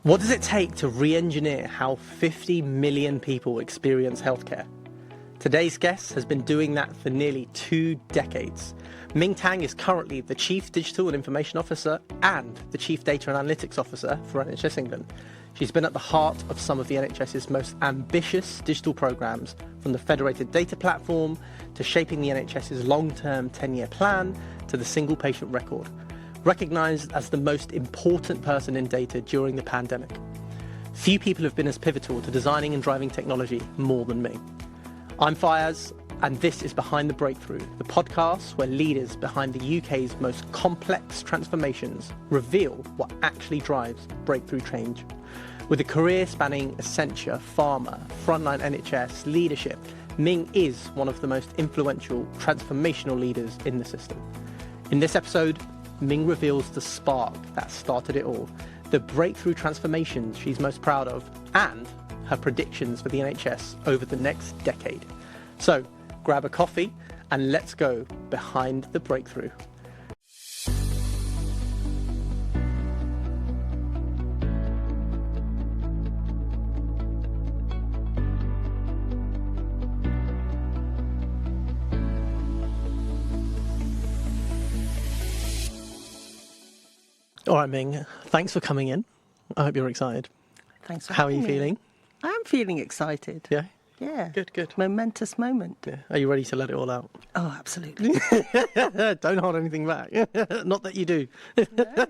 What does it take to re-engineer how 50 million people experience healthcare? Today's guest has been doing that for nearly 2 decades. Ming Tang is currently the Chief Digital and Information Officer and the Chief Data and Analytics Officer for NHS England. She's been at the heart of some of the NHS's most ambitious digital programmes, from the Federated Data Platform to shaping the NHS's long-term 10-year plan to the single patient record. Recognised as the most important person in data during the pandemic. Few people have been as pivotal to designing and driving technology more than me. I'm Fayaz, and this is Behind the Breakthrough, the podcast where leaders behind the UK's most complex transformations reveal what actually drives breakthrough change. With a career spanning Accenture, pharma, frontline NHS, leadership, Ming is one of the most influential, transformational leaders in the system. In this episode, Ming reveals the spark that started it all, the breakthrough transformations she's most proud of, and her predictions for the NHS over the next decade. So, grab a coffee and let's go behind the breakthrough. All right, Ming, thanks for coming in. I hope you're excited. Thanks for How are you having me. feeling? I'm feeling excited. Yeah? Yeah. Good. Momentous moment. Yeah. Are you ready to let it all out? Oh, absolutely. Don't hold anything back. Not that you do. No.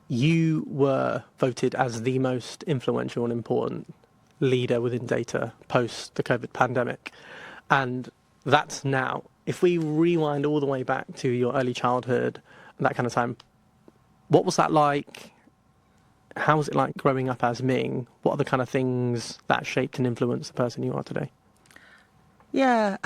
You were voted as the most influential and important leader within data post the COVID pandemic. And that's now. If we rewind all the way back to your early childhood and that kind of time, what was that like? How was it like growing up as Ming? What are the kind of things that shaped and influenced the person you are today? Yeah.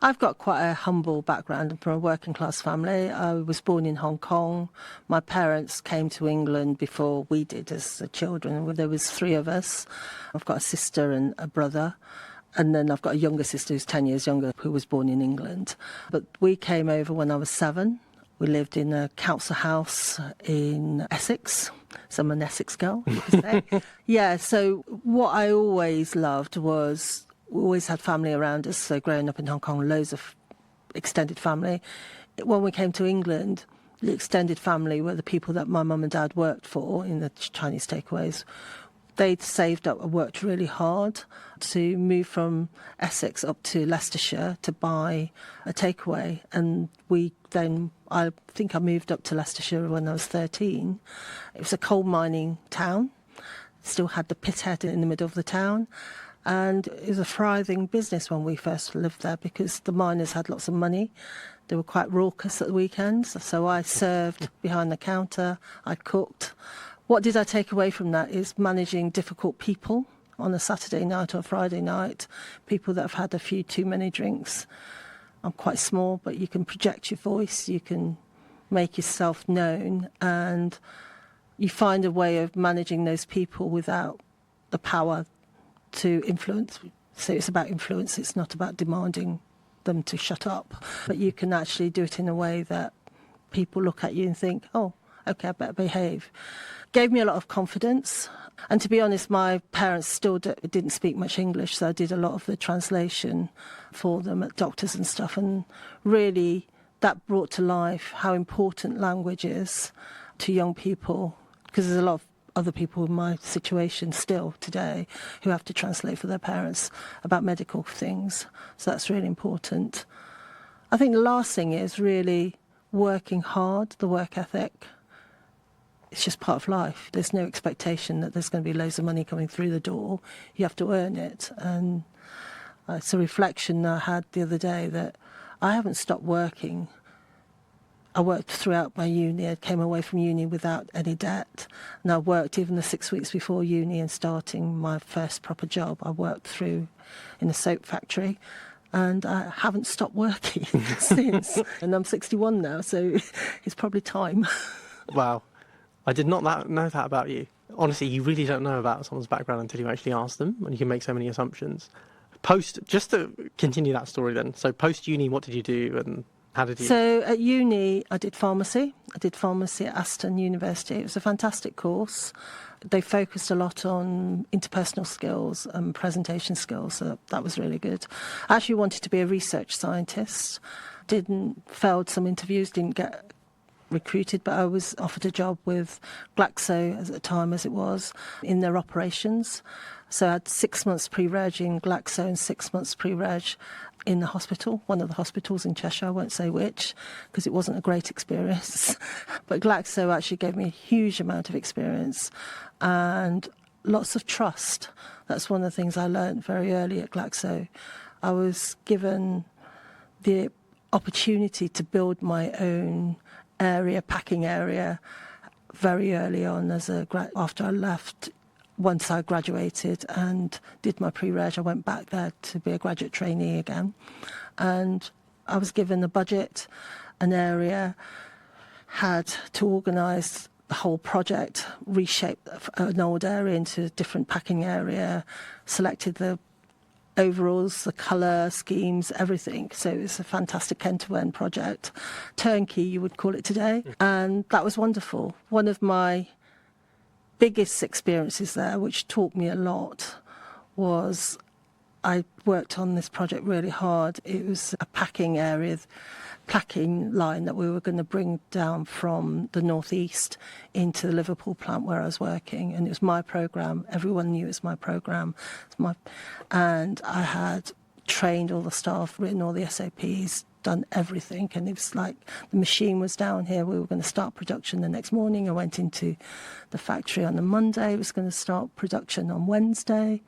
I've got quite a humble background. I'm from a working class family. I was born in Hong Kong. My parents came to England before we did as children. There was 3 of us. I've got a sister and a brother. And then I've got a younger sister who's 10 years younger who was born in England. But we came over when I was 7. We lived in a council house in Essex. So I'm an Essex girl, you could say. Yeah, so what I always loved was we always had family around us. So growing up in Hong Kong, loads of extended family. When we came to England, the extended family were the people that my mum and dad worked for in the Chinese takeaways. They'd saved up and worked really hard to move from Essex up to Leicestershire to buy a takeaway. And I think I moved up to Leicestershire when I was 13. It was a coal mining town. Still had the pit head in the middle of the town. And it was a thriving business when we first lived there because the miners had lots of money. They were quite raucous at the weekends. So I served behind the counter. I cooked. What did I take away from that is managing difficult people on a Saturday night or a Friday night, people that have had a few too many drinks. I'm quite small, but you can project your voice, you can make yourself known, and you find a way of managing those people without the power to influence. So it's about influence, it's not about demanding them to shut up. But you can actually do it in a way that people look at you and think, oh, okay, I better behave. Gave me a lot of confidence. And to be honest, my parents still didn't speak much English, so I did a lot of the translation for them at doctors and stuff. And really, that brought to life how important language is to young people, because there's a lot of other people in my situation still today who have to translate for their parents about medical things. So that's really important. I think the last thing is really working hard, the work ethic. It's just part of life. There's no expectation that there's going to be loads of money coming through the door. You have to earn it. And it's a reflection I had the other day that I haven't stopped working. I worked throughout my uni. I came away from uni without any debt. And I worked even the 6 weeks before uni and starting my first proper job. I worked through in a soap factory. And I haven't stopped working since. And I'm 61 now, so it's probably time. Wow. I did not know that about you. Honestly, you really don't know about someone's background until you actually ask them, and you can make so many assumptions. Just to continue that story then, so post-uni, what did you do and how did you... So at uni, I did pharmacy. I did pharmacy at Aston University. It was a fantastic course. They focused a lot on interpersonal skills and presentation skills, so that was really good. I actually wanted to be a research scientist. Failed some interviews, didn't get recruited, but I was offered a job with Glaxo at the time, as it was, in their operations. So I had 6 months pre-reg in Glaxo and 6 months pre-reg in the hospital, one of the hospitals in Cheshire, I won't say which, because it wasn't a great experience. But Glaxo actually gave me a huge amount of experience and lots of trust. That's one of the things I learned very early at Glaxo. I was given the opportunity to build my own packing area, very early on after I left. Once I graduated and did my pre-reg, I went back there to be a graduate trainee again. And I was given a budget, an area, had to organise the whole project, reshape an old area into a different packing area, selected the overalls, the colour schemes, everything. So it was a fantastic end-to-end project. Turnkey, you would call it today. And that was wonderful. One of my biggest experiences there, which taught me a lot, was I worked on this project really hard. It was a packing line that we were going to bring down from the northeast into the Liverpool plant where I was working, and it was my programme. Everyone knew it was my programme. And I had trained all the staff, written all the SOPs, done everything, and it was like the machine was down here. We were going to start production the next morning. I went into the factory on the Monday. It was going to start production on Wednesday.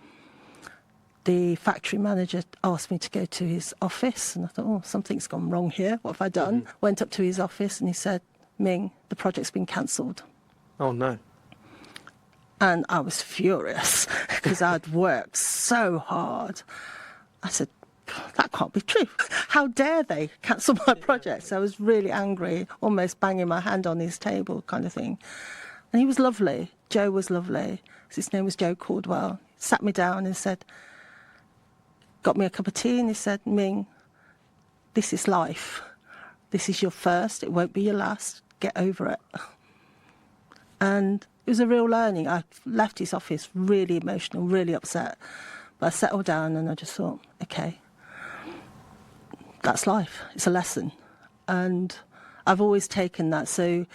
The factory manager asked me to go to his office, and I thought, oh, something's gone wrong here. What have I done? Went up to his office, and he said, Ming, the project's been cancelled. Oh, no. And I was furious because I'd worked so hard. I said, that can't be true. How dare they cancel my project? So I was really angry, almost banging my hand on his table kind of thing. And he was lovely. Joe was lovely. His name was Joe Caldwell. He sat me down and said, got me a cup of tea, and he said, Ming, this is life. This is your first. It won't be your last. Get over it. And it was a real learning. I left his office really emotional, really upset. But I settled down and I just thought, okay, that's life. It's a lesson. And I've always taken that. So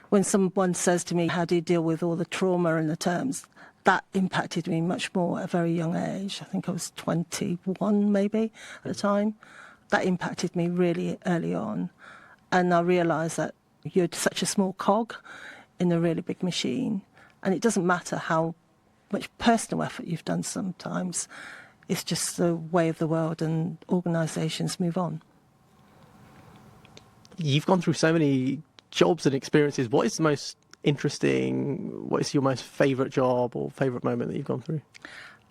when someone says to me, how do you deal with all the trauma and the terms, that impacted me much more at a very young age. I think I was 21 maybe at the time. That impacted me really early on. And I realised that you're such a small cog in a really big machine. And it doesn't matter how much personal effort you've done sometimes. It's just the way of the world, and organisations move on. You've gone through so many jobs and experiences. What is the most interesting, what is your most favourite job or favourite moment that you've gone through?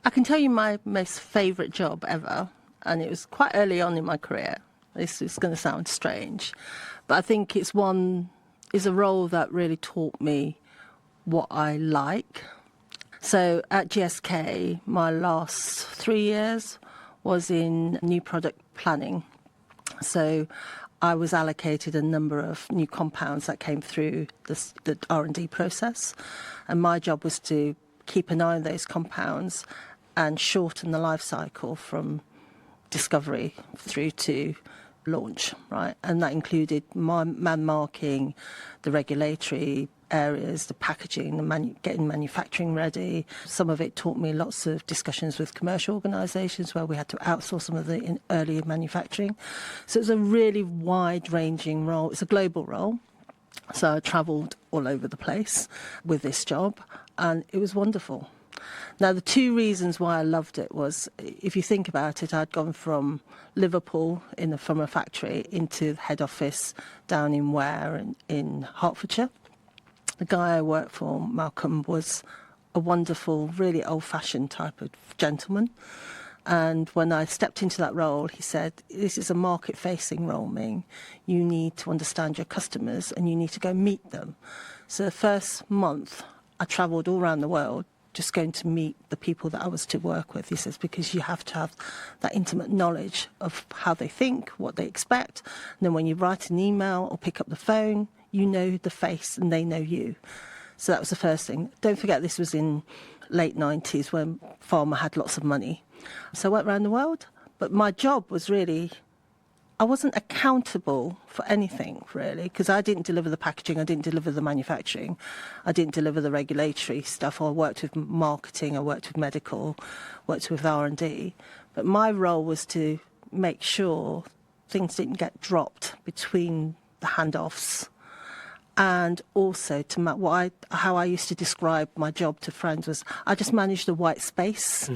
I can tell you my most favourite job ever, and it was quite early on in my career. This is going to sound strange, but I think it's a role that really taught me what I like. So at GSK, my last 3 years was in new product planning. So I was allocated a number of new compounds that came through the R&D process, and my job was to keep an eye on those compounds and shorten the life cycle from discovery through to launch, right? And that included man marking, the regulatory areas, the packaging, getting manufacturing ready. Some of it taught me lots of discussions with commercial organisations where we had to outsource some of the earlier manufacturing. So it was a really wide-ranging role. It's a global role. So I travelled all over the place with this job, and it was wonderful. Now, the two reasons why I loved it was, if you think about it, I'd gone from Liverpool from a factory into the head office down in Ware in Hertfordshire. The guy I worked for, Malcolm, was a wonderful, really old-fashioned type of gentleman. And when I stepped into that role, he said, this is a market-facing role, Ming. You need to understand your customers and you need to go meet them. So the first month, I travelled all around the world just going to meet the people that I was to work with. He says, because you have to have that intimate knowledge of how they think, what they expect. And then when you write an email or pick up the phone, you know the face and they know you. So that was the first thing. Don't forget, this was in late 90s when pharma had lots of money. So I went around the world, but my job was really, I wasn't accountable for anything, really, because I didn't deliver the packaging, I didn't deliver the manufacturing, I didn't deliver the regulatory stuff. I worked with marketing, I worked with medical, worked with R&D. But my role was to make sure things didn't get dropped between the handoffs, and also to how I used to describe my job to friends was I just managed the white space,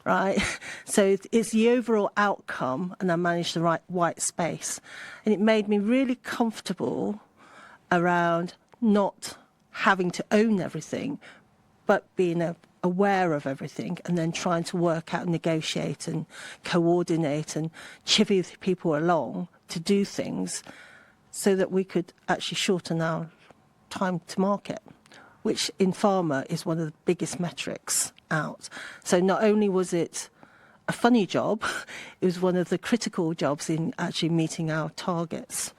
right? So it's the overall outcome, and I managed the right white space, and it made me really comfortable around not having to own everything, but being aware of everything, and then trying to work out, negotiate and coordinate and chivvy people along to do things so that we could actually shorten our time to market, which in pharma is one of the biggest metrics out. So not only was it a funny job, it was one of the critical jobs in actually meeting our targets.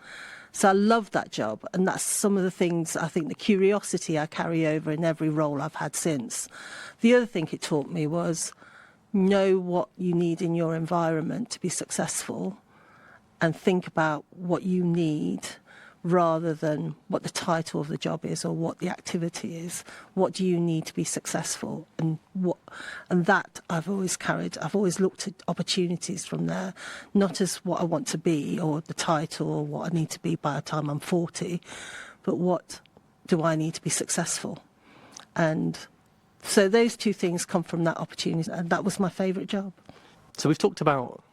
So I love that job, and that's some of the things, I think, the curiosity I carry over in every role I've had since. The other thing it taught me was know what you need in your environment to be successful, and think about what you need rather than what the title of the job is or what the activity is. What do you need to be successful? And that I've always carried. I've always looked at opportunities from there, not as what I want to be or the title or what I need to be by the time I'm 40, but what do I need to be successful? And so those two things come from that opportunity, and that was my favourite job. So we've talked about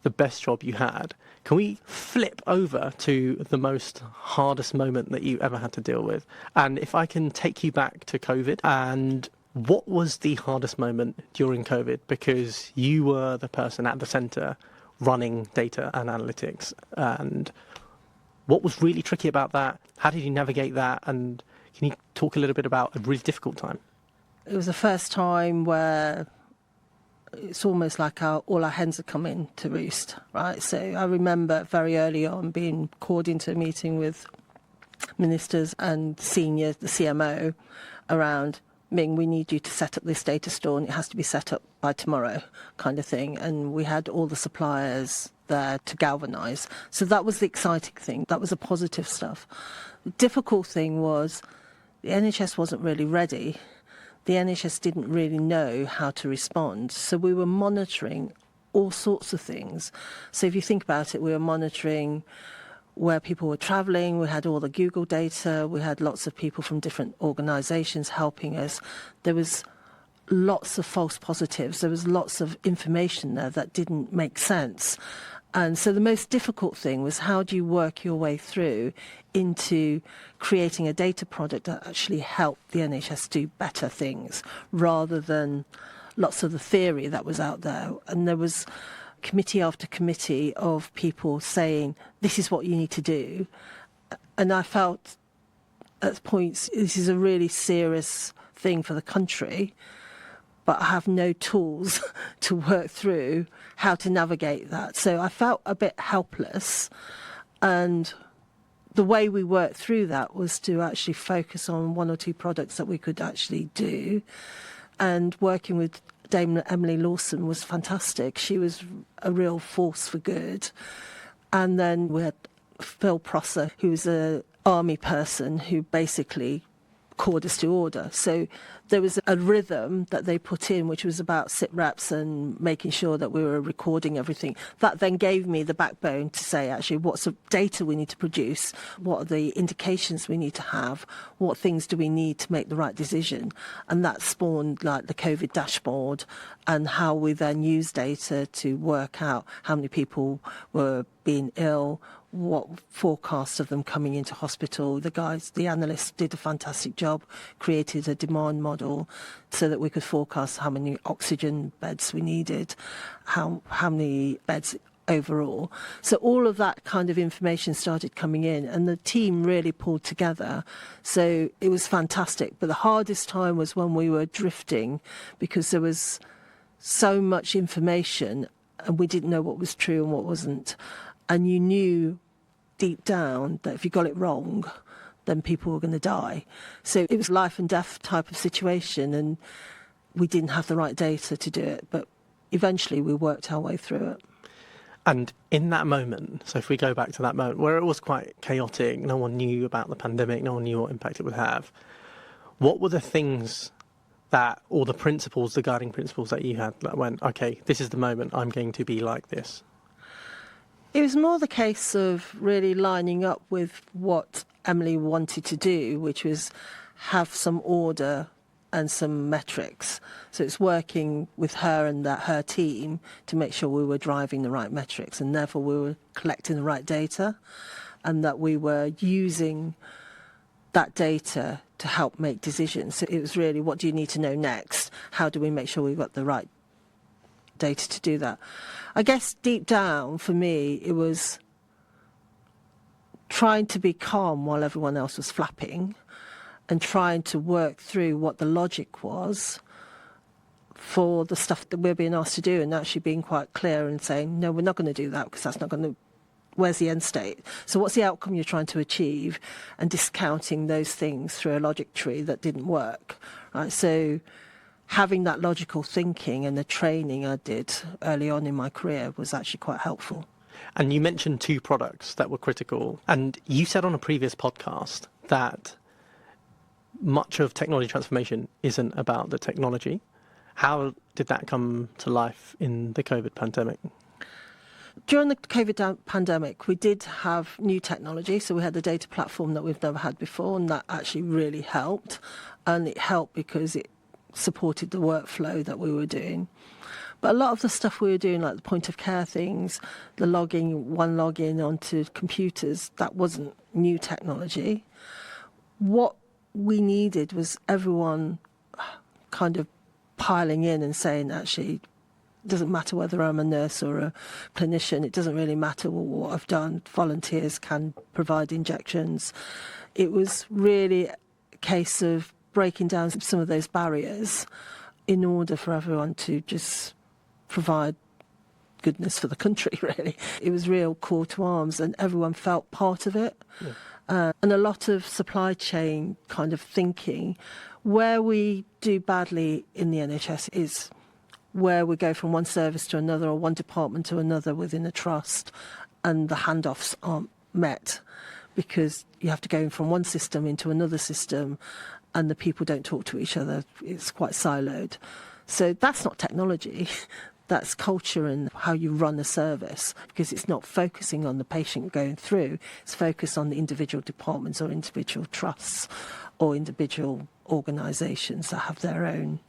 the best job you had. Can we flip over to the most hardest moment that you ever had to deal with? And if I can take you back to COVID, and what was the hardest moment during COVID? Because you were the person at the centre running data and analytics. And what was really tricky about that? How did you navigate that? And can you talk a little bit about a really difficult time? It was the first time where it's almost like all our hens had come in to roost, right? So I remember very early on being called into a meeting with ministers and senior, the CMO, around, Ming, we need you to set up this data store, and it has to be set up by tomorrow, kind of thing. And we had all the suppliers there to galvanise. So that was the exciting thing. That was the positive stuff. The difficult thing was the NHS wasn't really ready. The NHS didn't really know how to respond. So we were monitoring all sorts of things. So if you think about it, we were monitoring where people were travelling. We had all the Google data. We had lots of people from different organisations helping us. There was lots of false positives. There was lots of information there that didn't make sense. And so the most difficult thing was, how do you work your way through into creating a data product that actually helped the NHS do better things, rather than lots of the theory that was out there. And there was committee after committee of people saying, this is what you need to do. And I felt at points, this is a really serious thing for the country, but I have no tools to work through how to navigate that. So I felt a bit helpless, and the way we worked through that was to actually focus on one or two products that we could actually do. And working with Dame Emily Lawson was fantastic. She was a real force for good. And then we had Phil Prosser, who was an army person who basically called us to order. So there was a rhythm that they put in, which was about sit reps and making sure that we were recording everything. That then gave me the backbone to say, actually, what's the data we need to produce? What are the indications we need to have? What things do we need to make the right decision? And that spawned like the COVID dashboard, and how we then use data to work out how many people were being ill, what forecasts of them coming into hospital. The analysts did a fantastic job, created a demand model so that we could forecast how many oxygen beds we needed, how many beds overall. So all of that kind of information started coming in, and the team really pulled together. So it was fantastic. But the hardest time was when we were drifting, because there was so much information and we didn't know what was true and what wasn't. And you knew deep down that if you got it wrong, then people were going to die. So it was life and death type of situation, and we didn't have the right data to do it. But eventually we worked our way through it. And in that moment, so if we go back to that moment where it was quite chaotic, no one knew about the pandemic, no one knew what impact it would have, what were the things that, or the principles, the guiding principles that you had that went, okay, this is the moment I'm going to be like this? It was more the case of really lining up with what Emily wanted to do, which was have some order and some metrics. So it's working with her and her team to make sure we were driving the right metrics, and therefore we were collecting the right data, and that we were using that data to help make decisions. So it was really, what do you need to know next? How do we make sure we've got the right data to do that? I guess deep down for me, it was trying to be calm while everyone else was flapping, and trying to work through what the logic was for the stuff that we're being asked to do, and actually being quite clear and saying, no, we're not going to do that because that's not going to, where's the end state? So what's the outcome you're trying to achieve? And discounting those things through a logic tree that didn't work, right? So having that logical thinking and the training I did early on in my career was actually quite helpful. And you mentioned 2 products that were critical, and you said on a previous podcast that much of technology transformation isn't about the technology. How did that come to life in the COVID pandemic? During the COVID pandemic, we did have new technology. So we had the data platform that we've never had before, and that actually really helped. And it helped because it supported the workflow that we were doing. But a lot of the stuff we were doing, like the point of care things, the one login onto computers, that wasn't new technology. What we needed was everyone kind of piling in and saying, actually, it doesn't matter whether I'm a nurse or a clinician, it doesn't really matter what I've done. Volunteers can provide injections. It was really a case of breaking down some of those barriers in order for everyone to just provide goodness for the country, really. It was real call to arms, and everyone felt part of it. Yeah. And a lot of supply chain kind of thinking. Where we do badly in the NHS is where we go from one service to another or one department to another within a trust, and the handoffs aren't met because you have to go from one system into another system and the people don't talk to each other. It's quite siloed. So that's not technology. That's culture and how you run a service, because it's not focusing on the patient going through, it's focused on the individual departments or individual trusts or individual organisations that have their own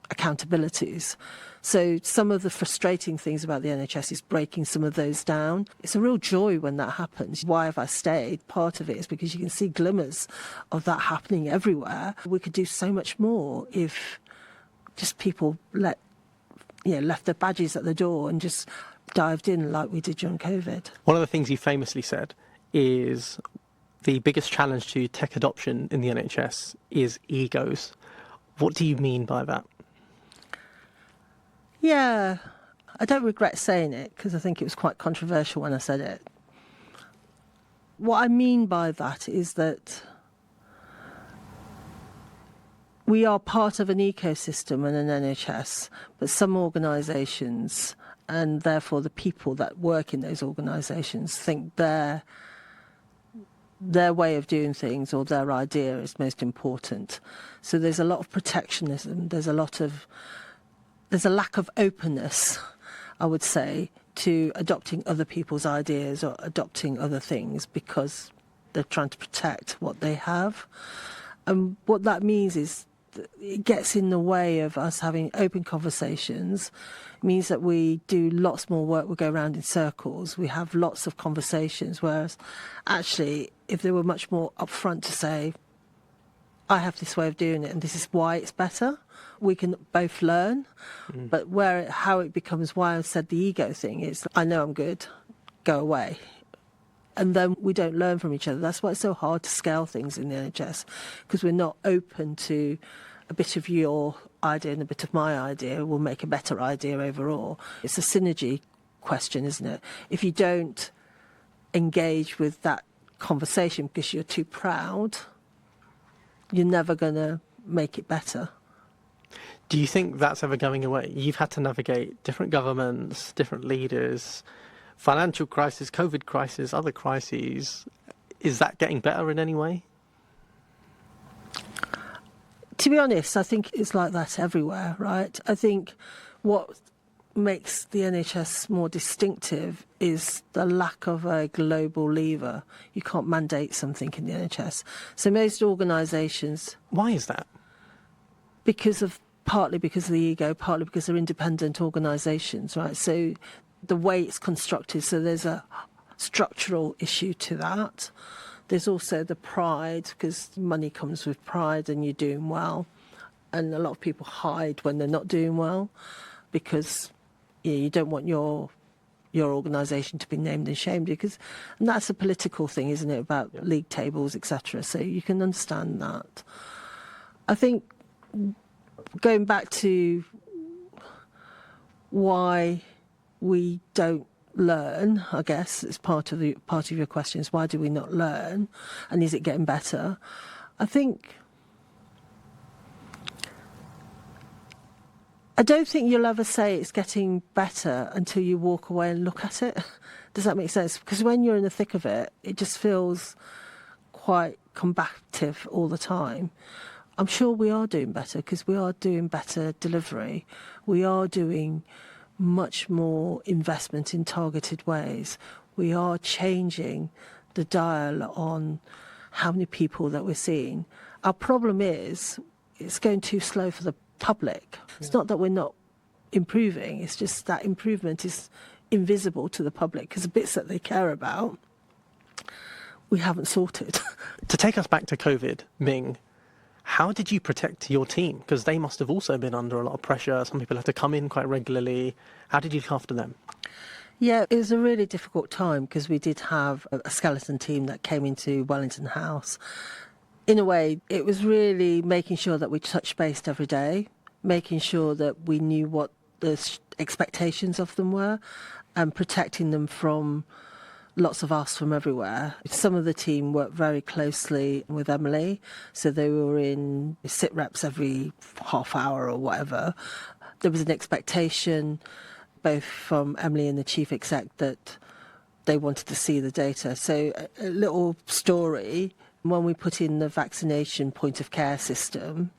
accountabilities. So some of the frustrating things about the NHS is breaking some of those down. It's a real joy when that happens. Why have I stayed? Part of it is because you can see glimmers of that happening everywhere. We could do so much more if just people left their badges at the door and just dived in like we did during COVID. One of the things you famously said is the biggest challenge to tech adoption in the NHS is egos. What do you mean by that? Yeah, I don't regret saying it because I think it was quite controversial when I said it. What I mean by that is that we are part of an ecosystem and an NHS, but some organisations, and therefore the people that work in those organisations, think their way of doing things or their idea is most important. So there's a lot of protectionism, there's a lack of openness, I would say, to adopting other people's ideas or adopting other things because they're trying to protect what they have. And what that means is it gets in the way of us having open conversations. It means that we do lots more work, we go around in circles, we have lots of conversations, whereas actually if they were much more upfront to say, I have this way of doing it and this is why it's better, we can both learn. But how it becomes, why I said the ego thing is, I know I'm good, go away. And then we don't learn from each other. That's why it's so hard to scale things in the NHS, because we're not open to a bit of your idea and a bit of my idea will make a better idea overall. It's a synergy question, isn't it? If you don't engage with that conversation because you're too proud, you're never going to make it better. Do you think that's ever going away? You've had to navigate different governments, different leaders, financial crisis, COVID crisis, other crises. Is that getting better in any way? To be honest, I think it's like that everywhere, right? I think what makes the NHS more distinctive is the lack of a global lever. You can't mandate something in the NHS. So most organisations... Why is that? Partly because of the ego, partly because they're independent organisations, right? So the way it's constructed, so there's a structural issue to that. There's also the pride, because money comes with pride and you're doing well. And a lot of people hide when they're not doing well because you don't want your organisation to be named and shamed, and that's a political thing, isn't it, about league tables, etc. So you can understand that. I think going back to why we don't learn, I guess it's part of your question is why do we not learn, and is it getting better? I don't think you'll ever say it's getting better until you walk away and look at it. Does that make sense? Because when you're in the thick of it, it just feels quite combative all the time. I'm sure we are doing better because we are doing better delivery. We are doing much more investment in targeted ways. We are changing the dial on how many people that we're seeing. Our problem is it's going too slow for the public. It's not that we're not improving, it's just that improvement is invisible to the public because the bits that they care about, we haven't sorted. To take us back to COVID, Ming, how did you protect your team? Because they must have also been under a lot of pressure. Some people had to come in quite regularly. How did you look after them? Yeah, it was a really difficult time because we did have a skeleton team that came into Wellington House. In a way, it was really making sure that we touched base every day, making sure that we knew what the expectations of them were and protecting them from lots of asks from everywhere. Some of the team worked very closely with Emily, so they were in sit reps every half hour or whatever. There was an expectation, both from Emily and the chief exec, that they wanted to see the data. So a little story, when we put in the vaccination point of care system,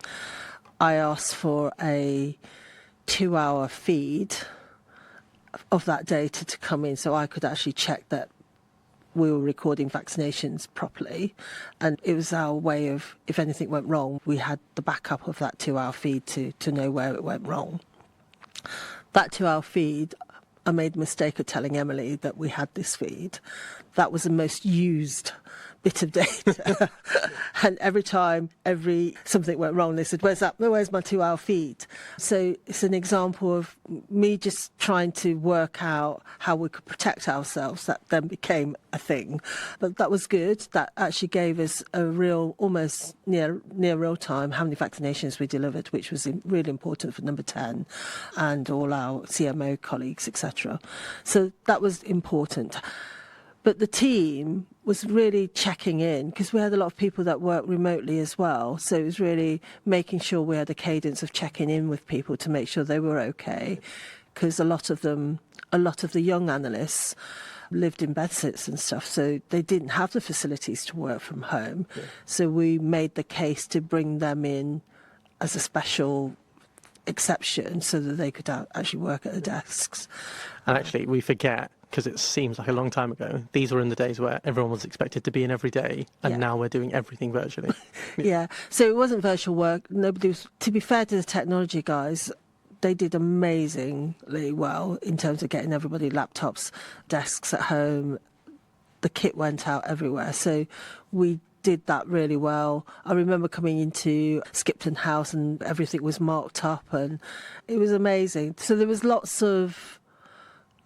I asked for a 2-hour feed of that data to come in so I could actually check that we were recording vaccinations properly. And it was our way of, if anything went wrong, we had the backup of that 2-hour feed to know where it went wrong. That 2-hour feed, I made the mistake of telling Emily that we had this feed. That was the most used bit of data. And every time something went wrong, they said, where's my 2-hour feed? So it's an example of me just trying to work out how we could protect ourselves. That then became a thing. But that was good. That actually gave us a real, almost near real time, how many vaccinations we delivered, which was really important for number 10 and all our CMO colleagues, etc. So that was important. But the team was really checking in because we had a lot of people that work remotely as well. So it was really making sure we had a cadence of checking in with people to make sure they were okay. Because a lot of the young analysts lived in bedsits and stuff, so they didn't have the facilities to work from home. Yeah. So we made the case to bring them in as a special exception so that they could actually work at the desks. And actually, we forget, because it seems like a long time ago, these were in the days where everyone was expected to be in every day, and now we're doing everything virtually. Yeah, so it wasn't virtual work. Nobody was, to be fair to the technology guys, they did amazingly well in terms of getting everybody laptops, desks at home. The kit went out everywhere, so we did that really well. I remember coming into Skipton House and everything was marked up and it was amazing. So there was lots of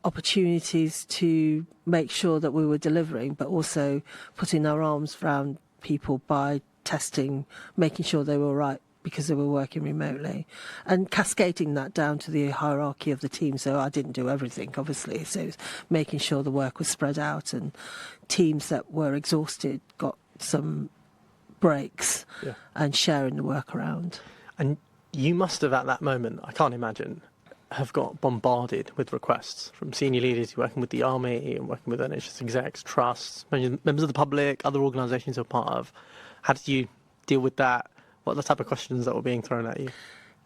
opportunities to make sure that we were delivering, but also putting our arms around people by testing, making sure they were all right because they were working remotely, and cascading that down to the hierarchy of the team. So I didn't do everything, obviously. So it was making sure the work was spread out, and teams that were exhausted got some breaks, and sharing the work around. And you must have, at that moment, I can't imagine, have got bombarded with requests from senior leaders working with the army and working with NHS execs, trusts, members of the public, other organisations you're part of. How did you deal with that? What are the type of questions that were being thrown at you?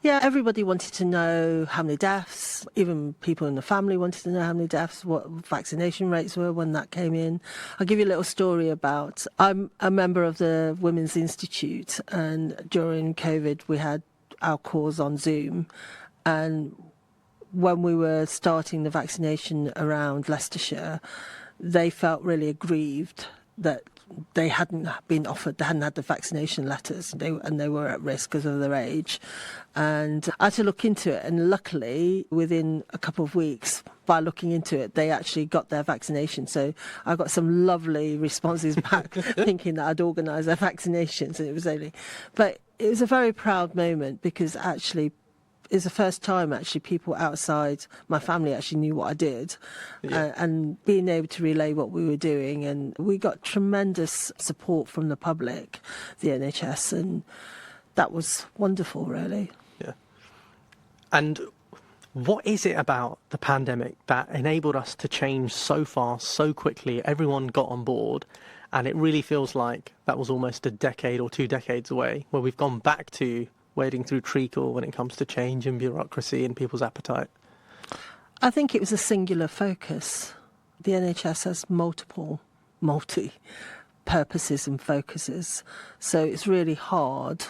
Yeah, everybody wanted to know how many deaths. Even people in the family wanted to know how many deaths, what vaccination rates were when that came in. I'll give you a little story about, I'm a member of the Women's Institute, and during COVID we had our calls on Zoom, and when we were starting the vaccination around Leicestershire, they felt really aggrieved that they hadn't been offered, they hadn't had the vaccination letters, and they were at risk because of their age. And I had to look into it, and luckily, within a couple of weeks, by looking into it, they actually got their vaccination. So I got some lovely responses back, thinking that I'd organised their vaccinations, and it was only... But it was a very proud moment, because actually, it's the first time actually people outside my family actually knew what I did, and being able to relay what we were doing. And we got tremendous support from the public, the NHS, and that was wonderful, really. Yeah. And what is it about the pandemic that enabled us to change so fast, so quickly? Everyone got on board, and it really feels like that was almost a decade or 2 decades away, where we've gone back to wading through treacle when it comes to change and bureaucracy and people's appetite. I think it was a singular focus. The NHS has multi-purposes and focuses. So it's really hard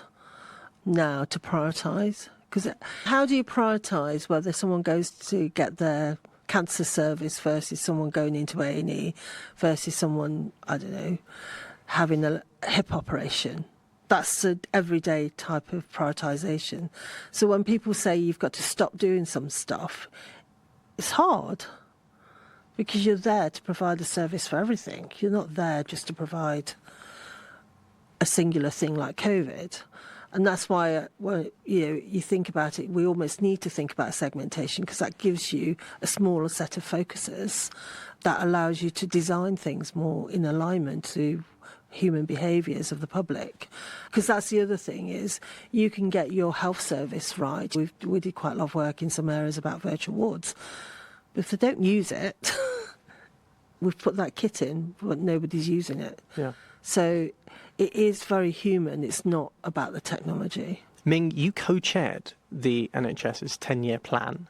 now to prioritise. Because how do you prioritise whether someone goes to get their cancer service versus someone going into A&E versus someone, I don't know, having a hip operation? That's an everyday type of prioritisation. So when people say you've got to stop doing some stuff, it's hard, because you're there to provide a service for everything. You're not there just to provide a singular thing like COVID. And that's why, when you think about it, we almost need to think about segmentation, because that gives you a smaller set of focuses that allows you to design things more in alignment to human behaviours of the public. Because that's the other thing, is you can get your health service right. We did quite a lot of work in some areas about virtual wards. But if they don't use it, we've put that kit in, but nobody's using it. Yeah. So it is very human. It's not about the technology. Ming, you co-chaired the NHS's 10-year plan.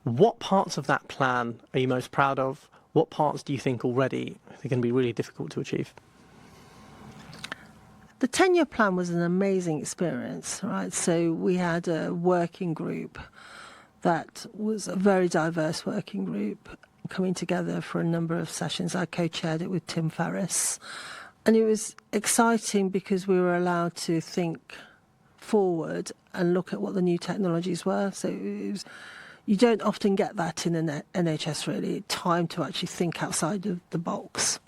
What parts of that plan are you most proud of? What parts do you think already are going to be really difficult to achieve? The 10-year plan was an amazing experience, right? So we had a working group that was a very diverse working group coming together for a number of sessions. I co-chaired it with Tim Ferriss. And it was exciting because we were allowed to think forward and look at what the new technologies were. So it was, you don't often get that in an NHS, really, time to actually think outside of the box.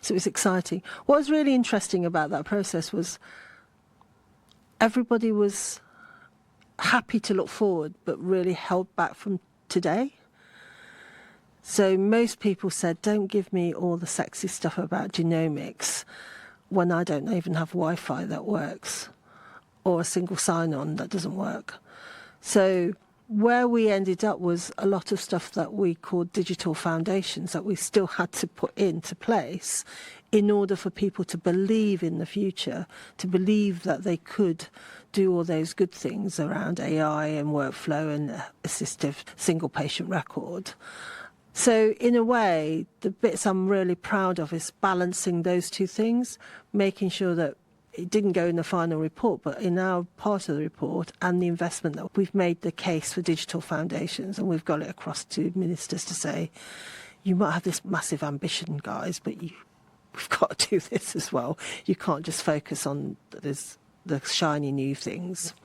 So it was exciting. What was really interesting about that process was everybody was happy to look forward, but really held back from today. So most people said, don't give me all the sexy stuff about genomics when I don't even have Wi-Fi that works, or a single sign-on that doesn't work. So where we ended up was a lot of stuff that we called digital foundations that we still had to put into place in order for people to believe in the future, to believe that they could do all those good things around AI and workflow and assistive single patient record. So in a way, the bits I'm really proud of is balancing those two things, making sure that it didn't go in the final report, but in our part of the report and the investment that we've made the case for digital foundations, and we've got it across to ministers to say, you might have this massive ambition, guys, but we've got to do this as well. You can't just focus on the shiny new things.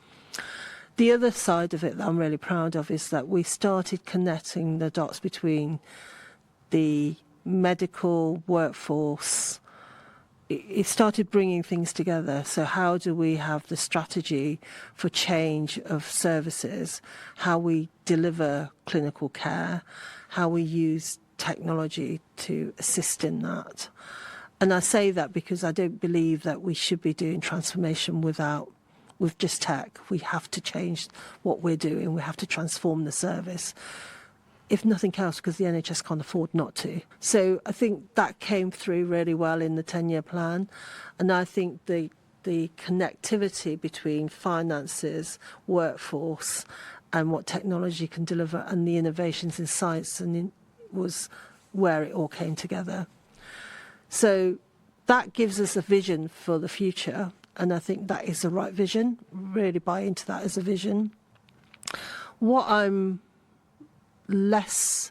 The other side of it that I'm really proud of is that we started connecting the dots between the medical workforce, it started bringing things together. So how do we have the strategy for change of services, how we deliver clinical care, how we use technology to assist in that. And I say that because I don't believe that we should be doing transformation with just tech. We have to change what we're doing. We have to transform the service, if nothing else, because the NHS can't afford not to. So I think that came through really well in the 10-year plan. And I think the connectivity between finances, workforce, and what technology can deliver, and the innovations in science was where it all came together. So that gives us a vision for the future, and I think that is the right vision. Really buy into that as a vision. What I'm less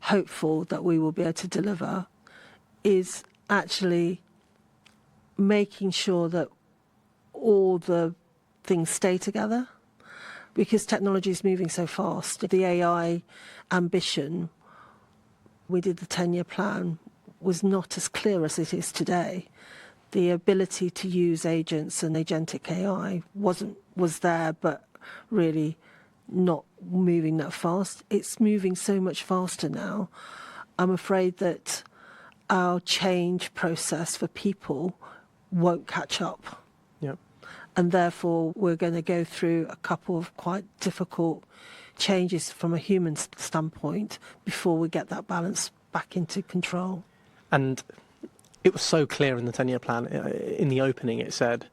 hopeful that we will be able to deliver is actually making sure that all the things stay together, because technology is moving so fast. The AI ambition, we did the 10-year plan, was not as clear as it is today. The ability to use agents and agentic AI was there, but really not moving that fast. It's moving so much faster now. I'm afraid that our change process for people won't catch up. Yep. And therefore, we're going to go through a couple of quite difficult changes from a human standpoint before we get that balance back into control. And it was so clear in the 10-year plan. In the opening, it said,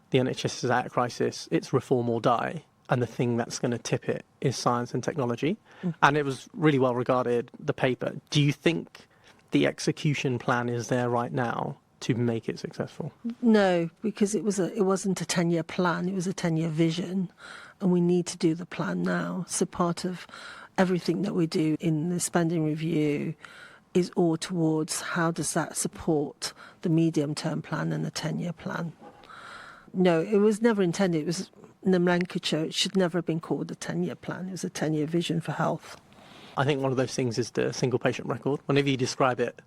the NHS is at a crisis, it's reform or die. And the thing that's going to tip it is science and technology. And it was really well regarded, the paper. Do you think the execution plan is there right now to make it successful? No, because it wasn't a 10-year plan, it was a 10-year vision. And we need to do the plan now. So part of everything that we do in the spending review is all towards how does that support the medium-term plan and the 10-year plan. No, it was never intended. It was nomenclature. It should never have been called a 10-year plan. It was a 10-year vision for health. I think one of those things is the single patient record. Whenever you describe it,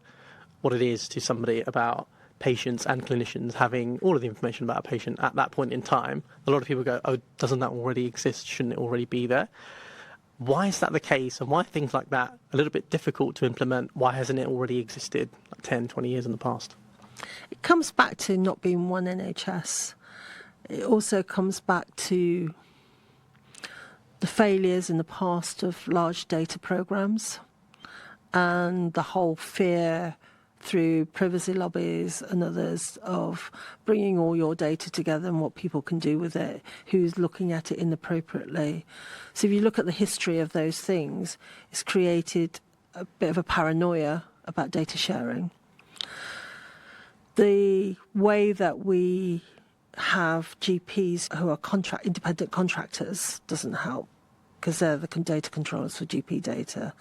what it is to somebody about patients and clinicians having all of the information about a patient at that point in time, a lot of people go, oh, doesn't that already exist? Shouldn't it already be there? Why is that the case? And why are things like that a little bit difficult to implement? Why hasn't it already existed like 10, 20 years in the past? It comes back to not being one NHS. It also comes back to the failures in the past of large data programs and the whole fear through privacy lobbies and others of bringing all your data together and what people can do with it, who's looking at it inappropriately. So if you look at the history of those things, it's created a bit of a paranoia about data sharing. The way that we have GPs who are independent contractors doesn't help, because they're the data controllers for GP data.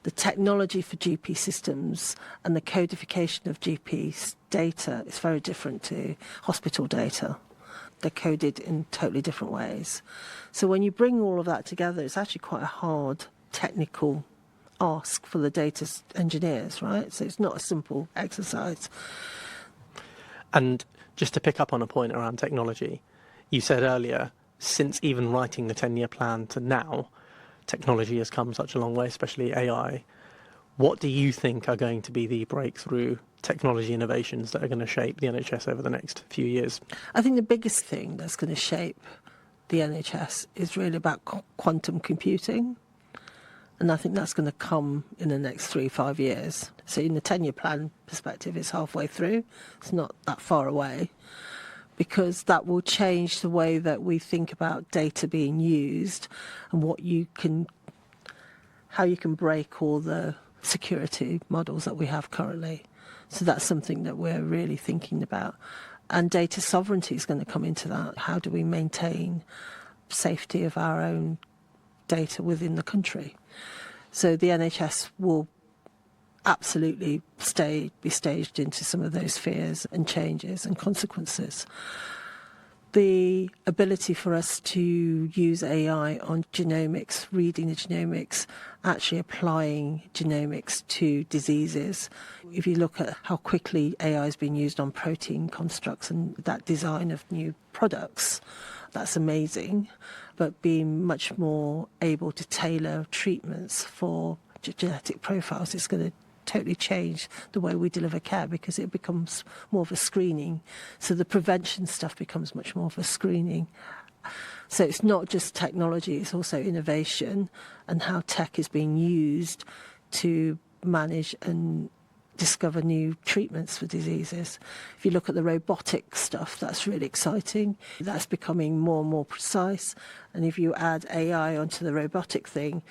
The technology for GP systems and the codification of GP data is very different to hospital data. They're coded in totally different ways. So when you bring all of that together, it's actually quite a hard technical ask for the data engineers, right? So it's not a simple exercise. And just to pick up on a point around technology, you said earlier, since even writing the 10-year plan to now, technology has come such a long way, especially AI. What do you think are going to be the breakthrough technology innovations that are going to shape the NHS over the next few years? I think the biggest thing that's going to shape the NHS is really about quantum computing. And I think that's going to come in the next 3-5 years. So in the 10-year plan perspective, it's halfway through. It's not that far away, because that will change the way that we think about data being used and how you can break all the security models that we have currently. So that's something that we're really thinking about. And data sovereignty is going to come into that. How do we maintain safety of our own data within the country? So the NHS will absolutely be staged into some of those fears and changes and consequences. the ability for us to use AI on genomics, reading the genomics, actually applying genomics to diseases. If you look at how quickly AI has been used on protein constructs and that design of new products, that's amazing. But being much more able to tailor treatments for genetic profiles is going to totally change the way we deliver care, because it becomes more of a screening. So the prevention stuff becomes much more of a screening. So it's not just technology, it's also innovation and how tech is being used to manage and discover new treatments for diseases. If you look at the robotic stuff, that's really exciting. That's becoming more and more precise. And if you add AI onto the robotic thing,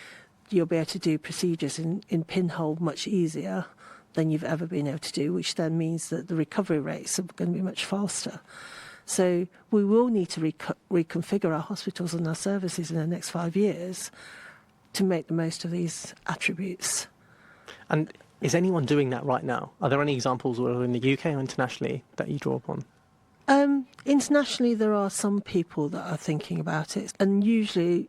you'll be able to do procedures in pinhole much easier than you've ever been able to do, which then means that the recovery rates are going to be much faster. So we will need to reconfigure our hospitals and our services in the next 5 years to make the most of these attributes. And is anyone doing that right now? Are there any examples, whether in the UK or internationally, that you draw upon? Internationally, there are some people that are thinking about it. And usually,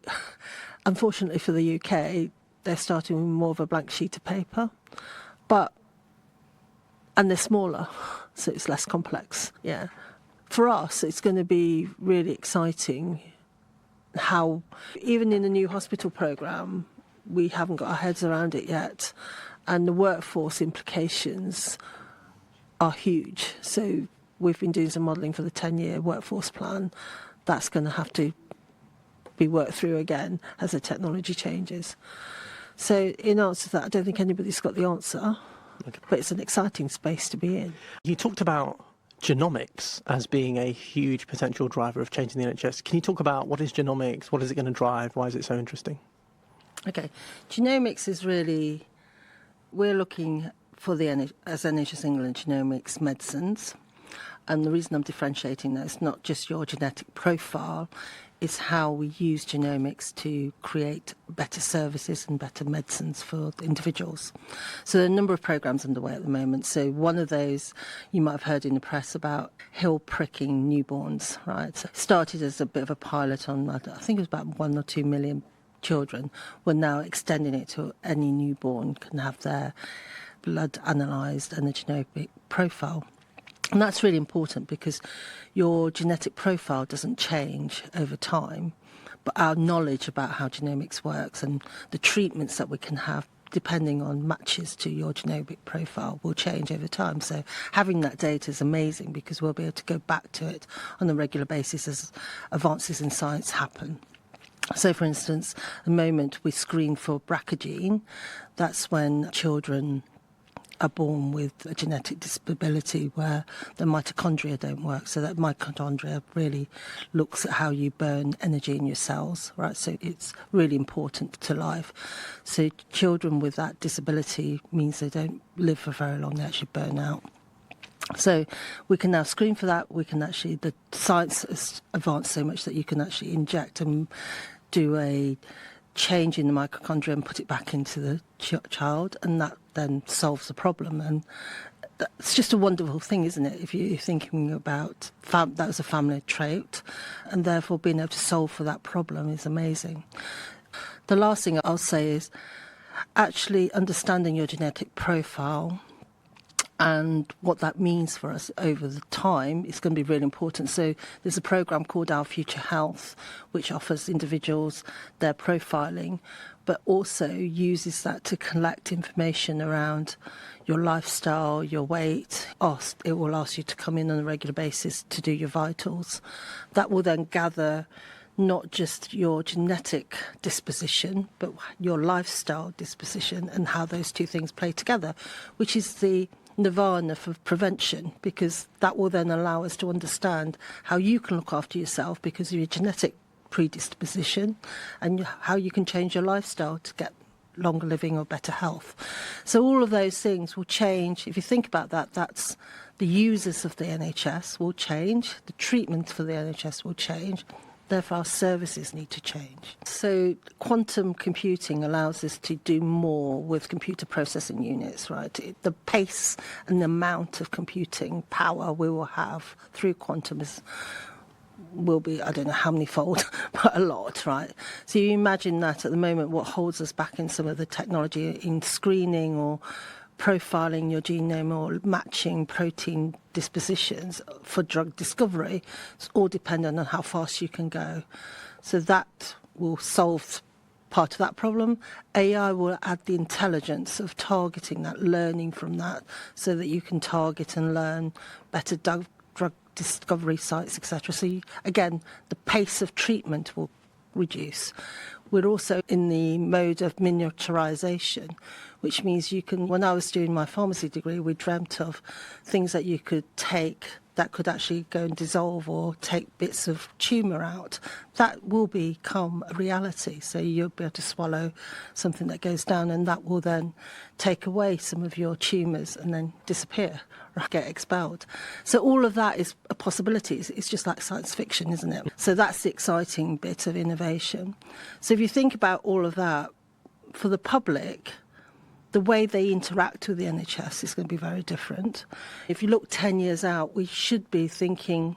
unfortunately for the UK, they're starting with more of a blank sheet of paper. And they're smaller, so it's less complex. Yeah. For us, it's going to be really exciting how, even in the new hospital programme, we haven't got our heads around it yet. And the workforce implications are huge. So we've been doing some modelling for the 10-year workforce plan. That's going to have to be worked through again as the technology changes. So in answer to that, I don't think anybody's got the answer, but it's an exciting space to be in. You talked about genomics as being a huge potential driver of change in the NHS. Can you talk about what is genomics, what is it going to drive, why is it so interesting? Okay, genomics is really, we're looking for as NHS England genomics medicines. And the reason I'm differentiating that is not just your genetic profile, it's how we use genomics to create better services and better medicines for individuals. So there are a number of programs underway at the moment. So one of those you might have heard in the press about hill pricking newborns, right? So it started as a bit of a pilot on, I think it was about 1 or 2 million children. We're now extending it to any newborn can have their blood analysed and a genomic profile. And that's really important because your genetic profile doesn't change over time, but our knowledge about how genomics works and the treatments that we can have depending on matches to your genomic profile will change over time. So having that data is amazing because we'll be able to go back to it on a regular basis as advances in science happen. So, for instance, the moment we screen for BRCA gene, that's when children are born with a genetic disability where the mitochondria don't work. So that mitochondria really looks at how you burn energy in your cells, right? So it's really important to life. So children with that disability means they don't live for very long, they actually burn out. So we can now screen for that. We can actually, the science has advanced so much that you can actually inject and do a change in the mitochondria and put it back into the child, and that then solves the problem. And it's just a wonderful thing, isn't it? If you're thinking about that was a family trait, and therefore being able to solve for that problem is amazing. The last thing I'll say is actually understanding your genetic profile and what that means for us over the time is going to be really important. So there's a programme called Our Future Health, which offers individuals their profiling, but also uses that to collect information around your lifestyle, your weight. It will ask you to come in on a regular basis to do your vitals. That will then gather not just your genetic disposition, but your lifestyle disposition and how those two things play together, which is the nirvana for prevention, because that will then allow us to understand how you can look after yourself because of your genetic predisposition and how you can change your lifestyle to get longer living or better health. So all of those things will change. If you think about that, that's the users of the NHS will change, the treatment for the NHS will change, therefore our services need to change. So quantum computing allows us to do more with computer processing units, right? The pace and the amount of computing power we will have through quantum is will be, I don't know how many fold, but a lot, right? So you imagine that at the moment, what holds us back in some of the technology in screening or profiling your genome or matching protein dispositions for drug discovery, it's all dependent on how fast you can go. So that will solve part of that problem. AI will add the intelligence of targeting that, learning from that, so that you can target and learn better drug discovery sites, etc. So again, the pace of treatment will reduce. We're also in the mode of miniaturization, which means you can, when I was doing my pharmacy degree, we dreamt of things that you could take that could actually go and dissolve or take bits of tumour out. That will become a reality. So you'll be able to swallow something that goes down, and that will then take away some of your tumours and then disappear or get expelled. So all of that is a possibility. It's just like science fiction, isn't it? So that's the exciting bit of innovation. So if you think about all of that, for the public, the way they interact with the NHS is going to be very different. If you look 10 years out, we should be thinking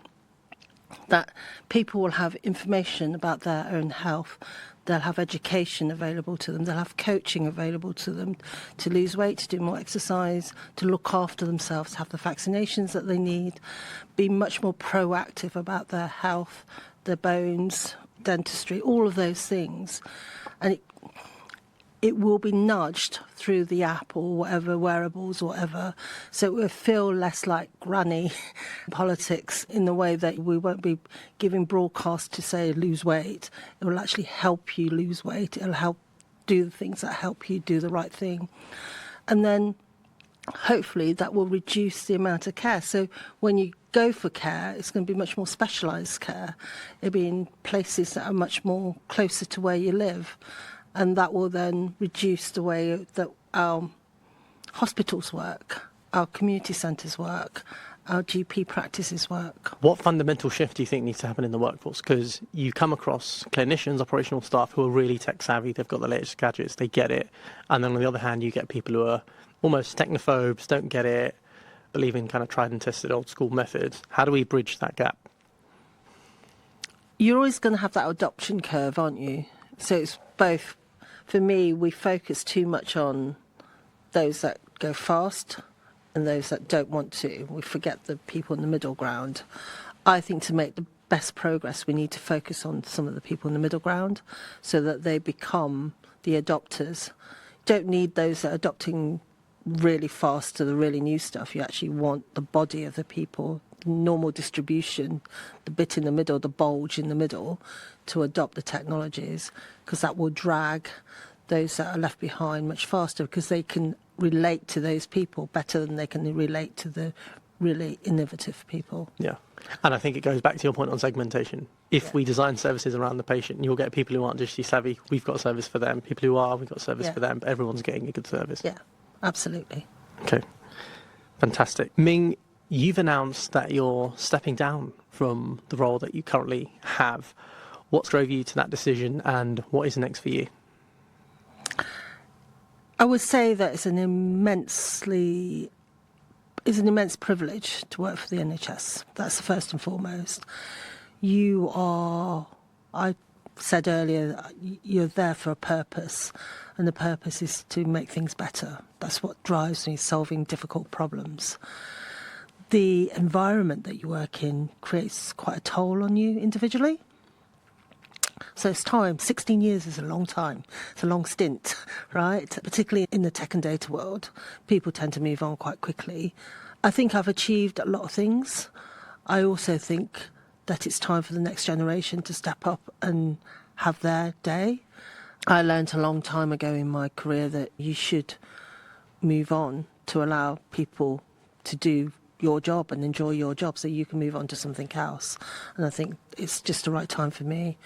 that people will have information about their own health. They'll have education available to them. They'll have coaching available to them to lose weight, to do more exercise, to look after themselves, have the vaccinations that they need, be much more proactive about their health, their bones, dentistry, all of those things. And it will be nudged through the app or whatever, wearables or whatever, so it will feel less like granny politics in the way that we won't be giving broadcast to say lose weight. It will actually help you lose weight. It'll help do the things that help you do the right thing. And then hopefully that will reduce the amount of care. So when you go for care, it's going to be much more specialised care. It'll be in places that are much more closer to where you live. And that will then reduce the way that our hospitals work, our community centres work, our GP practices work. What fundamental shift do you think needs to happen in the workforce? Because you come across clinicians, operational staff who are really tech savvy, they've got the latest gadgets, they get it. And then on the other hand, you get people who are almost technophobes, don't get it, believe in kind of tried and tested old school methods. How do we bridge that gap? You're always going to have that adoption curve, aren't you? So it's both. For me, we focus too much on those that go fast and those that don't want to. We forget the people in the middle ground. I think to make the best progress, we need to focus on some of the people in the middle ground so that they become the adopters. You don't need those that are adopting really fast to the really new stuff. You actually want the body of the people, normal distribution, the bit in the middle, the bulge in the middle, to adopt the technologies, because that will drag those that are left behind much faster, because they can relate to those people better than they can relate to the really innovative people. Yeah. And I think it goes back to your point on segmentation. If we design services around the patient, you'll get people who aren't digitally savvy, we've got a service for them. People who are, we've got a service for them. But everyone's getting a good service. Yeah, absolutely. Okay. Fantastic. Ming, you've announced that you're stepping down from the role that you currently have. What drove you to that decision, and what is next for you? I would say that it's an immense privilege to work for the NHS. That's first and foremost. I said earlier, you're there for a purpose, and the purpose is to make things better. That's what drives me, solving difficult problems. The environment that you work in creates quite a toll on you individually. So it's time. 16 years is a long time. It's a long stint, right? Particularly in the tech and data world, people tend to move on quite quickly. I think I've achieved a lot of things. I also think that it's time for the next generation to step up and have their day. I learned a long time ago in my career that you should move on to allow people to do your job and enjoy your job so you can move on to something else. And I think it's just the right time for me.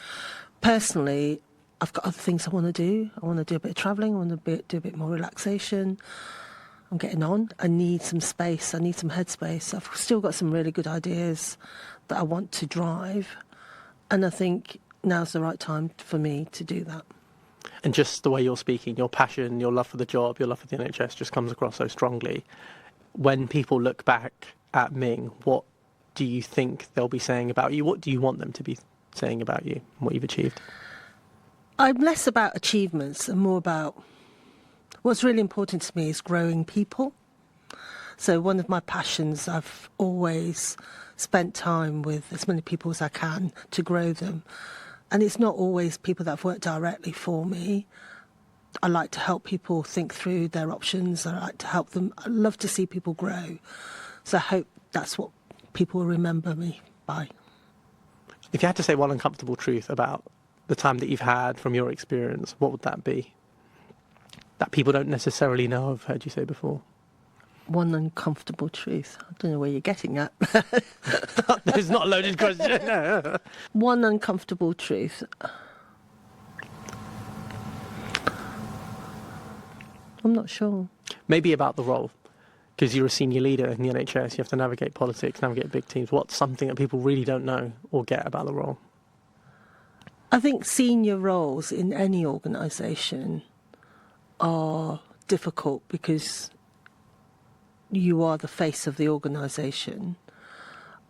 Personally, I've got other things I want to do. I want to do a bit of travelling. I want to do a bit more relaxation. I'm getting on. I need some space. I need some headspace. I've still got some really good ideas that I want to drive. And I think now's the right time for me to do that. And just the way you're speaking, your passion, your love for the job, your love for the NHS just comes across so strongly. When people look back at Ming, what do you think they'll be saying about you? What do you want them to be saying about you and what you've achieved? I'm less about achievements and more about what's really important to me is growing people. So one of my passions, I've always spent time with as many people as I can to grow them. And it's not always people that have worked directly for me. I like to help people think through their options. I like to help them. I love to see people grow. So I hope that's what people will remember me by. If you had to say one uncomfortable truth about the time that you've had from your experience, what would that be? That people don't necessarily know, I've heard you say before. One uncomfortable truth. I don't know where you're getting at. It's not a loaded question. No. One uncomfortable truth. I'm not sure. Maybe about the role, because you're a senior leader in the NHS, you have to navigate politics, navigate big teams. What's something that people really don't know or get about the role? I think senior roles in any organisation are difficult because you are the face of the organisation.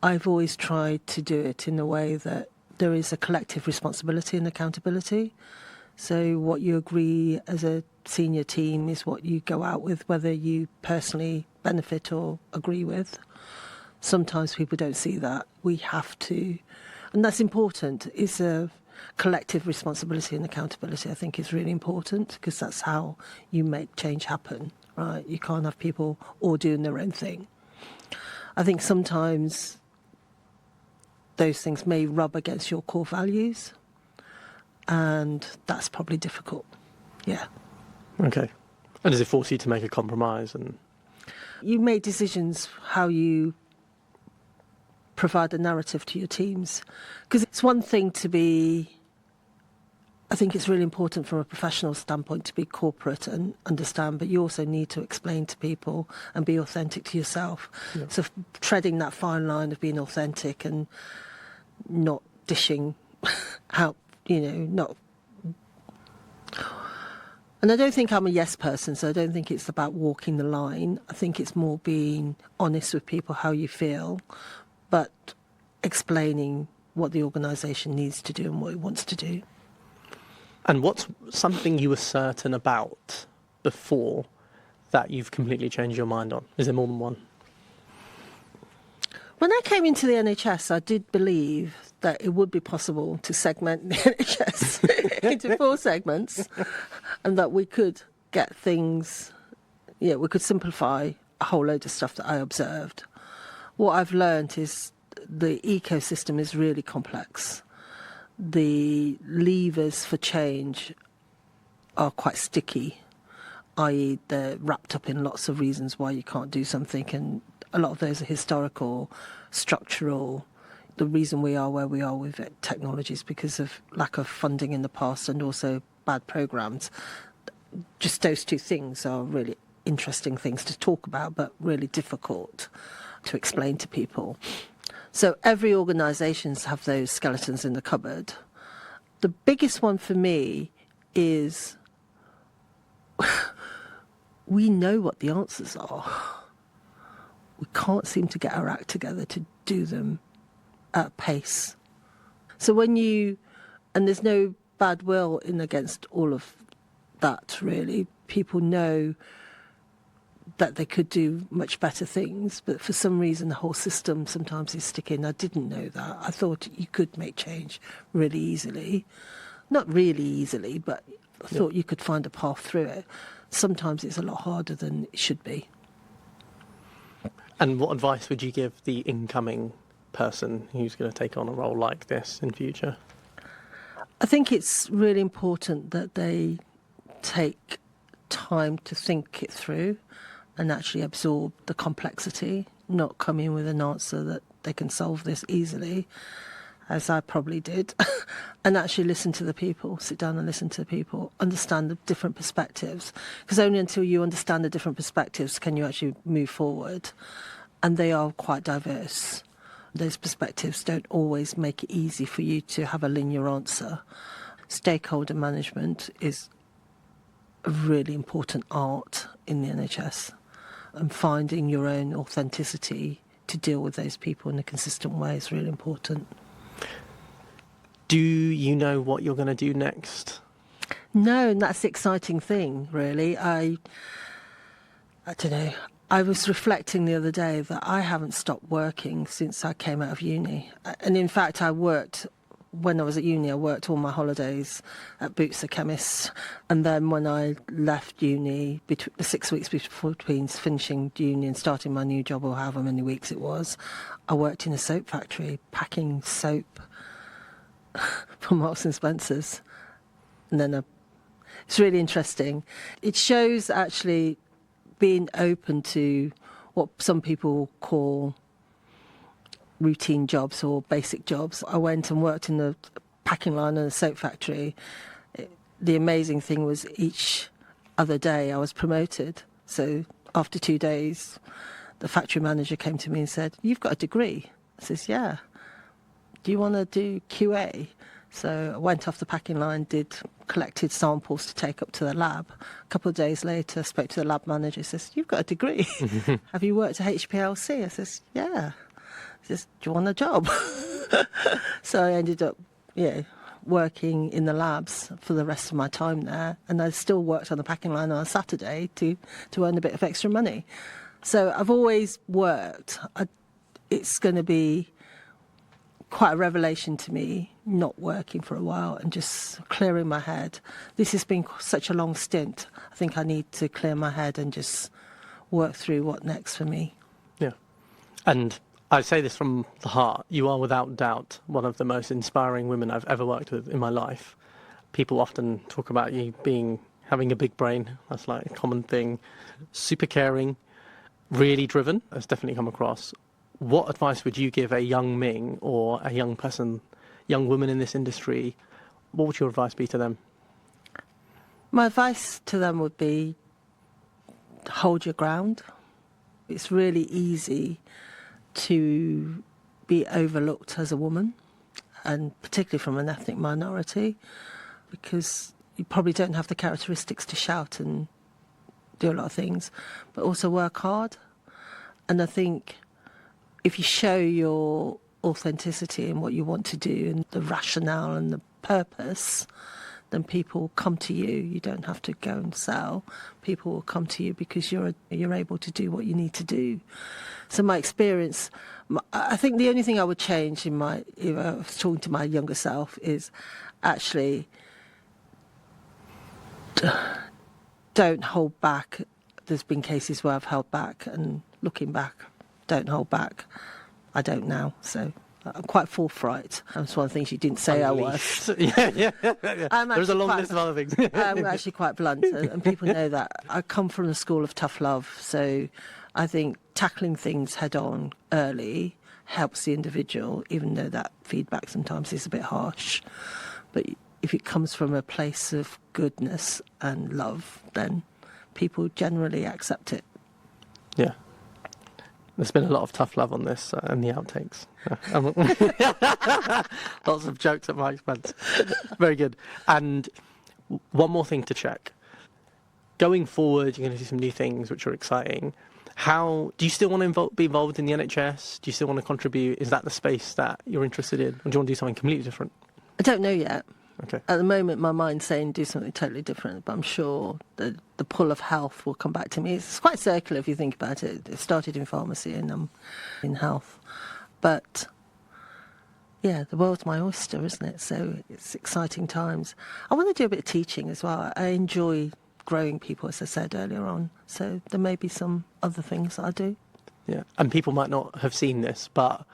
I've always tried to do it in a way that there is a collective responsibility and accountability. So what you agree as a senior team is what you go out with, whether you personally benefit or agree with. Sometimes people don't see that. We have to, and that's important, is a collective responsibility and accountability. I think is really important because that's how you make change happen, right? You can't have people all doing their own thing. I think sometimes those things may rub against your core values, and that's probably difficult. Yeah. Okay. And does it force you to make a compromise? And you make decisions how you provide a narrative to your teams. Because it's one thing to be, I think it's really important from a professional standpoint to be corporate and understand, but you also need to explain to people and be authentic to yourself. Yeah. So treading that fine line of being authentic and not dishing out, not... And I don't think I'm a yes person, so I don't think it's about walking the line. I think it's more being honest with people how you feel, but explaining what the organisation needs to do and what it wants to do. And what's something you were certain about before that you've completely changed your mind on? Is there more than one? When I came into the NHS, I did believe that it would be possible to segment the NHS into 4 segments and that we could get things, we could simplify a whole load of stuff that I observed. What I've learned is the ecosystem is really complex. The levers for change are quite sticky, i.e. they're wrapped up in lots of reasons why you can't do something, and a lot of those are historical, structural. The reason we are where we are with technology is because of lack of funding in the past and also bad programmes. Just those 2 things are really interesting things to talk about, but really difficult to explain to people. So every organisations have those skeletons in the cupboard. The biggest one for me is we know what the answers are. We can't seem to get our act together to do them at pace. So and there's no bad will in against all of that, really. People know that they could do much better things, but for some reason the whole system sometimes is sticking. I didn't know that. I thought you could make change really easily. Not really easily, but I thought you could find a path through it. Sometimes it's a lot harder than it should be. And what advice would you give the incoming person who's going to take on a role like this in future? I think it's really important that they take time to think it through and actually absorb the complexity, not come in with an answer that they can solve this easily, as I probably did, and actually listen to the people, sit down and listen to the people, understand the different perspectives, because only until you understand the different perspectives can you actually move forward, and they are quite diverse. Those perspectives don't always make it easy for you to have a linear answer. Stakeholder management is a really important art in the NHS, and finding your own authenticity to deal with those people in a consistent way is really important. Do you know what you're going to do next? No, and that's the exciting thing, really. I don't know. I was reflecting the other day that I haven't stopped working since I came out of uni. And in fact, when I was at uni, I worked all my holidays at Boots the Chemist. And then when I left uni, the 6 weeks between finishing uni and starting my new job, or however many weeks it was, I worked in a soap factory, packing soap for Marks and Spencer's. And then it's really interesting. It shows actually being open to what some people call routine jobs or basic jobs. I went and worked in the packing line in a soap factory. The amazing thing was each other day I was promoted. So after 2 days, the factory manager came to me and said, "You've got a degree." I says, "Yeah. Do you want to do QA?" So I went off the packing line, collected samples to take up to the lab. A couple of days later, spoke to the lab manager, says, "You've got a degree. Have you worked at HPLC?" I says, "Yeah." He says, "Do you want a job?" So I ended up, working in the labs for the rest of my time there. And I still worked on the packing line on a Saturday to earn a bit of extra money. So I've always worked. It's going to be quite a revelation to me not working for a while and just clearing my head. This has been such a long stint. I think I need to clear my head and just work through what next for me. Yeah. And I say this from the heart. You are without doubt one of the most inspiring women I've ever worked with in my life. People often talk about you having a big brain. That's like a common thing. Super caring, really driven. That's definitely come across. What advice would you give a young Ming or a young woman in this industry? What would your advice be to them? My advice to them would be hold your ground. It's really easy to be overlooked as a woman, and particularly from an ethnic minority, because you probably don't have the characteristics to shout and do a lot of things, but also work hard. And I think if you show your authenticity and what you want to do and the rationale and the purpose, then people will come to you. You don't have to go and sell. People will come to you because you're able to do what you need to do. So my experience, I think the only thing I would change in I was talking to my younger self, is actually don't hold back. There's been cases where I've held back, and looking back, don't hold back. I don't now, so I'm quite forthright. That's one of the things you didn't say Unleashed. I was. Yeah. There's a long list of other things. I'm actually quite blunt, and people know that. I come from a school of tough love, so I think tackling things head on early helps the individual, even though that feedback sometimes is a bit harsh. But if it comes from a place of goodness and love, then people generally accept it. Yeah. There's been a lot of tough love on this and the outtakes. Lots of jokes at my expense. Very good. And one more thing to check. Going forward, you're going to do some new things which are exciting. Do you still want to be involved in the NHS? Do you still want to contribute? Is that the space that you're interested in? Or do you want to do something completely different? I don't know yet. Okay. At the moment, my mind's saying do something totally different, but I'm sure the pull of health will come back to me. It's quite circular if you think about it. It started in pharmacy and I'm in health. But, yeah, the world's my oyster, isn't it? So it's exciting times. I want to do a bit of teaching as well. I enjoy growing people, as I said earlier on. So there may be some other things that I do. Yeah, and people might not have seen this, but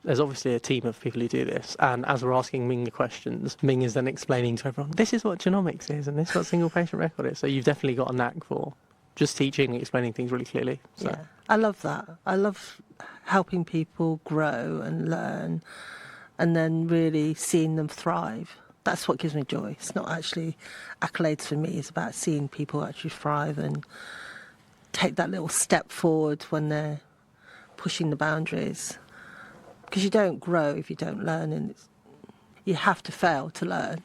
there's obviously a team of people who do this, and as we're asking Ming the questions, Ming is then explaining to everyone, this is what genomics is, and this is what single patient record is. So you've definitely got a knack for just teaching and explaining things really clearly. So. Yeah, I love that. I love helping people grow and learn, and then really seeing them thrive. That's what gives me joy. It's not actually accolades for me. It's about seeing people actually thrive and take that little step forward when they're pushing the boundaries. Because you don't grow if you don't learn, and you have to fail to learn,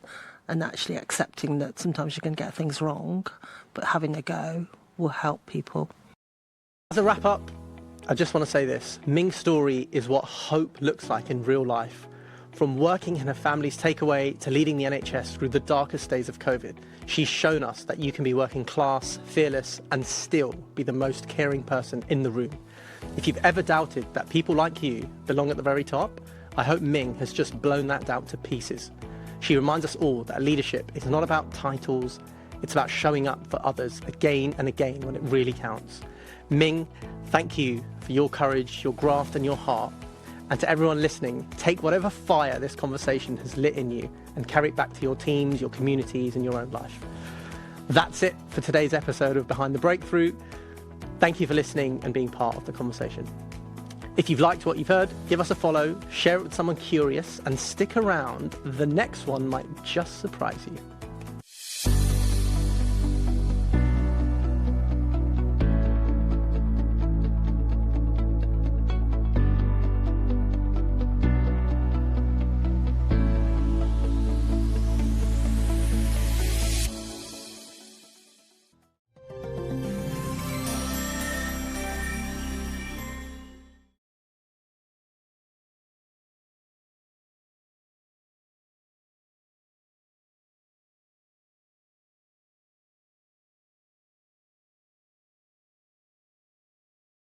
and actually accepting that sometimes you're going to get things wrong, but having a go will help people. As a wrap up, I just want to say this. Ming's story is what hope looks like in real life. From working in her family's takeaway to leading the NHS through the darkest days of COVID, she's shown us that you can be working class, fearless, and still be the most caring person in the room. If you've ever doubted that people like you belong at the very top, I hope Ming has just blown that doubt to pieces. She reminds us all that leadership is not about titles, it's about showing up for others again and again when it really counts. Ming, thank you for your courage, your graft and your heart. And to everyone listening, take whatever fire this conversation has lit in you and carry it back to your teams, your communities and your own life. That's it for today's episode of Behind the Breakthrough. Thank you for listening and being part of the conversation. If you've liked what you've heard, give us a follow, share it with someone curious, and stick around. The next one might just surprise you.